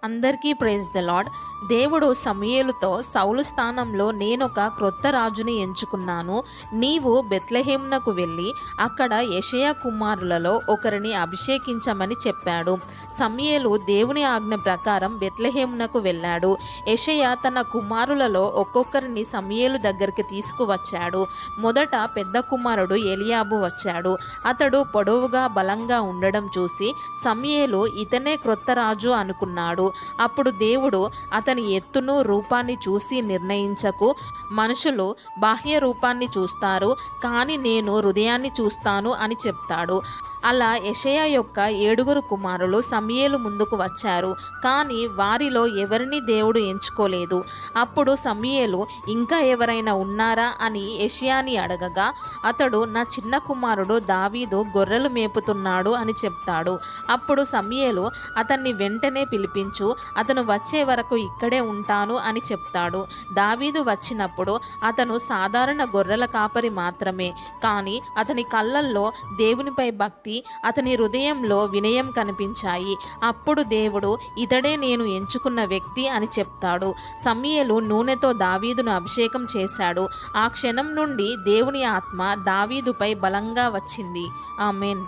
అందరికీ praise the lord. దేవుడు సమూయేలుతో సౌలు స్థానంలో నేనొక క్రొత్త రాజుని ఎంచుకున్నాను, నీవు బెత్లెహేమునకు వెళ్ళి అక్కడ యెషయా కుమారులలో ఒకరిని అభిషేకించమని చెప్పాడు. సమూయేలు దేవుని ఆజ్ఞ ప్రకారం బెత్లెహేమునకు వెళ్ళాడు. యెషయా తన కుమారులలో ఒక్కొక్కరిని సమూయేలు దగ్గరికి తీసుకువచ్చాడు. మొదట పెద్ద కుమారుడు ఎలియాబు వచ్చాడు. అతడు పొడవుగా బలంగా ఉండడం చూసి సమూయేలు ఇతనే క్రొత్త రాజు అనుకున్నాడు. అప్పుడు దేవుడు అతని ఎత్తును రూపాన్ని చూసి నిర్ణయించకు, మనుషులు బాహ్య రూపాన్ని చూస్తారు కానీ నేను హృదయాన్ని చూస్తాను అని చెప్తాడు. అలా యెషయా యొక్క 7 కుమారులు సమూయేలు ముందుకు వచ్చారు, కానీ వారిలో ఎవరిని దేవుడు ఎంచుకోలేదు. అప్పుడు సమూయేలు ఇంకా ఎవరైనా ఉన్నారా అని యెషయాని అడగగా అతడు నా చిన్న కుమారుడు దావీదు గొర్రెలు మేపుతున్నాడు అని చెప్తాడు. అప్పుడు సమూయేలు అతన్ని వెంటనే పిలిపించు, అతను వచ్చే వరకు ఇక్కడే ఉంటాను అని చెప్తాడు. దావీదు వచ్చినప్పుడు అతను సాధారణ గొర్రెల కాపరి మాత్రమే, కానీ అతని కళ్ళల్లో దేవునిపై భక్తి, అతని హృదయంలో వినయం కనిపించాయి. అప్పుడు దేవుడు ఇతడే నేను ఎంచుకున్న వ్యక్తి అని చెప్తాడు. సమూయేలు నూనెతో దావీదును అభిషేకం చేశాడు. ఆ క్షణం నుండి దేవుని ఆత్మ దావీదుపై బలంగా వచ్చింది. ఆమేన్.